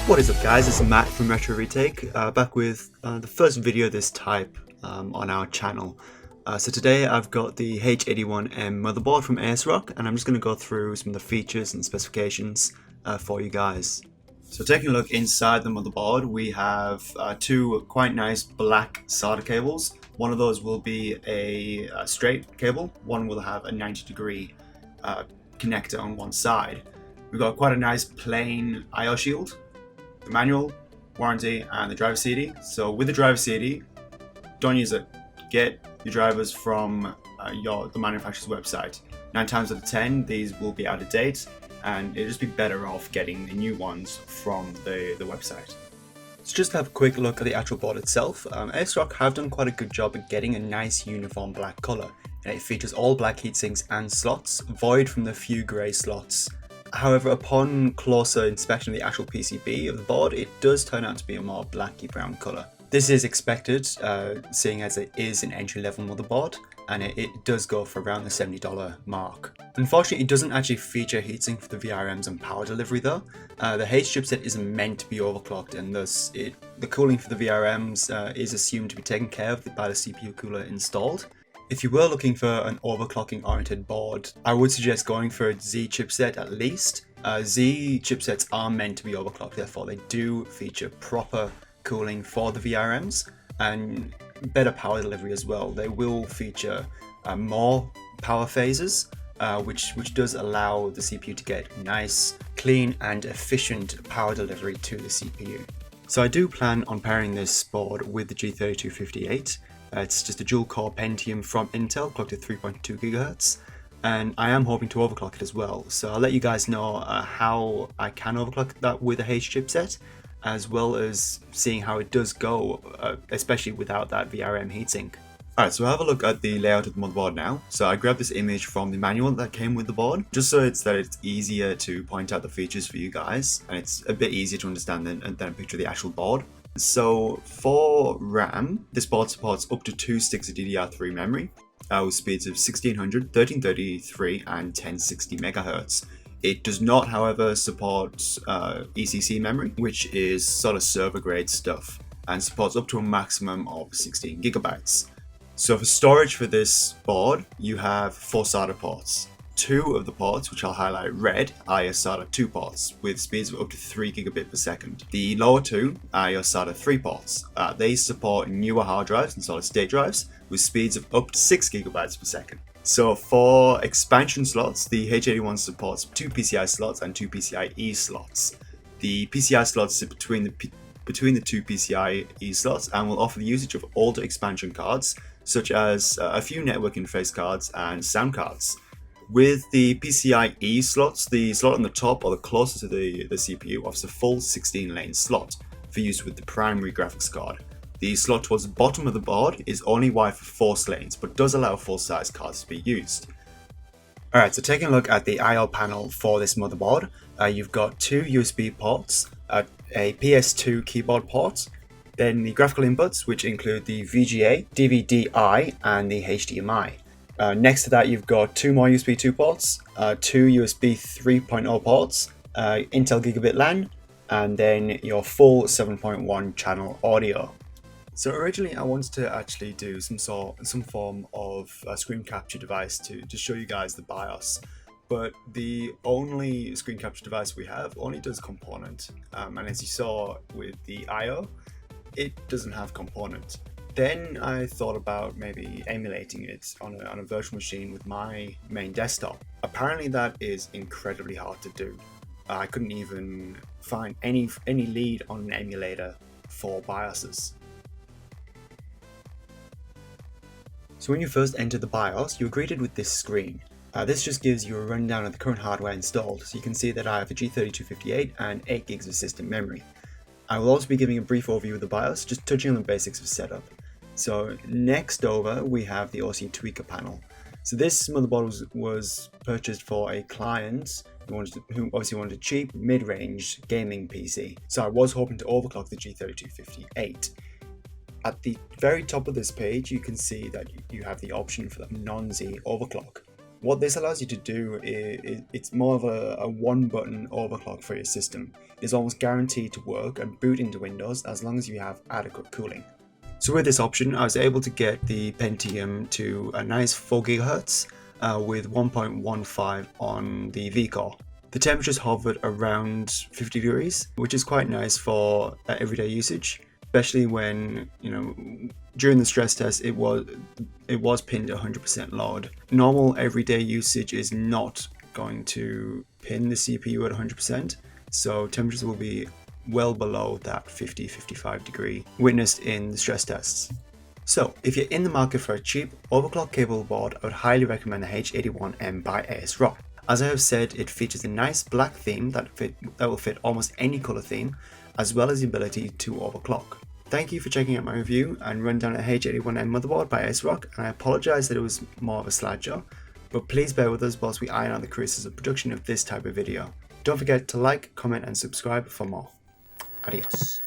What is up guys, it's Matt from Retake, back with the first video of this type on our channel. So today I've got the H81M motherboard from ASRock, and I'm just going to go through some of the features and specifications for you guys. So taking a look inside the motherboard, we have two quite nice black SATA cables. One of those will be a straight cable, one will have a 90-degree connector on one side. We've got quite a nice plain IO shield, the manual, warranty, and the driver CD. So with the driver CD, don't use it. Get your drivers from the manufacturer's website. 9 times out of 10, these will be out of date, and it'll just be better off getting the new ones from the website. So just to have a quick look at the actual board itself, ASRock have done quite a good job at getting a nice uniform black colour, and it features all black heatsinks and slots, void from the few grey slots. However, upon closer inspection of the actual PCB of the board, it does turn out to be a more blacky brown colour. This is expected, seeing as it is an entry-level motherboard, and it does go for around the $70 mark. Unfortunately, it doesn't actually feature heatsink for the VRMs and power delivery though. The H chipset isn't meant to be overclocked, and thus the cooling for the VRMs is assumed to be taken care of by the CPU cooler installed. If you were looking for an overclocking oriented board, I would suggest going for a Z chipset at least. Z chipsets are meant to be overclocked, therefore they do feature proper cooling for the VRMs and better power delivery as well. They will feature more power phases, which does allow the CPU to get nice, clean and efficient power delivery to the CPU. So I do plan on pairing this board with the G3258. It's just a dual-core Pentium from Intel, clocked at 3.2 GHz, and I am hoping to overclock it as well. So I'll let you guys know how I can overclock that with a H chipset, as well as seeing how it does go, especially without that VRM heatsink. Alright, so we'll have a look at the layout of the motherboard now. So I grabbed this image from the manual that came with the board, just so it's easier to point out the features for you guys, and it's a bit easier to understand than picture the actual board. So for RAM, this board supports up to 2 sticks of DDR3 memory with speeds of 1600, 1333 and 1060 MHz. It does not, however, support ECC memory, which is sort of server grade stuff, and supports up to a maximum of 16 GB. So for storage for this board, you have 4 SATA ports. 2 of the ports, which I'll highlight red, are your SATA 2 ports with speeds of up to 3 GB per second. The lower 2 are your SATA 3 ports. They support newer hard drives and solid state drives with speeds of up to 6 GB per second. So for expansion slots, the H81 supports 2 PCI slots and 2 PCIe slots. The PCI slots sit between the 2 PCIe slots and will offer the usage of older expansion cards, such as a few network interface cards and sound cards. With the PCIe slots, the slot on the top or the closest to the CPU offers a full 16-lane slot for use with the primary graphics card. The slot towards the bottom of the board is only wired for forced lanes, but does allow full-size cards to be used. Alright, so taking a look at the I/O panel for this motherboard, you've got 2 USB ports, a PS2 keyboard port, then the graphical inputs, which include the VGA, DVD-I, and the HDMI. Next to that, you've got 2 more USB 2 ports, 2 USB 3.0 ports, Intel Gigabit LAN, and then your full 7.1 channel audio. So originally I wanted to actually do some form of a screen capture device to show you guys the BIOS, but the only screen capture device we have only does component, and as you saw with the I/O, it doesn't have component. Then I thought about maybe emulating it on a virtual machine with my main desktop. Apparently that is incredibly hard to do. I couldn't even find any lead on an emulator for BIOSes. So when you first enter the BIOS, you're greeted with this screen. This just gives you a rundown of the current hardware installed, so you can see that I have a G3258 and 8 gigs of system memory. I will also be giving a brief overview of the BIOS, just touching on the basics of setup. So next over, we have the OC tweaker panel. So this motherboard was purchased for a client who obviously wanted a cheap, mid-range gaming PC. So I was hoping to overclock the G3258. At the very top of this page, you can see that you have the option for the non-Z overclock. What this allows you to do is it's more of a one button overclock for your system. It's almost guaranteed to work and boot into Windows as long as you have adequate cooling. So with this option, I was able to get the Pentium to a nice 4 GHz with 1.15 on the V-core. The temperatures hovered around 50 degrees, which is quite nice for everyday usage, especially when, during the stress test it was pinned at 100% load. Normal everyday usage is not going to pin the CPU at 100%, so temperatures will be well below that 50-55 degree witnessed in the stress tests. So if you're in the market for a cheap overclock capable board, I would highly recommend the H81M by ASRock. As I have said, it features a nice black theme that will fit almost any color theme, as well as the ability to overclock. Thank you for checking out my review and rundown of the H81M motherboard by ASRock, and I apologise that it was more of a slideshow, but please bear with us whilst we iron out the creases of production of this type of video. Don't forget to like, comment and subscribe for more. Adios.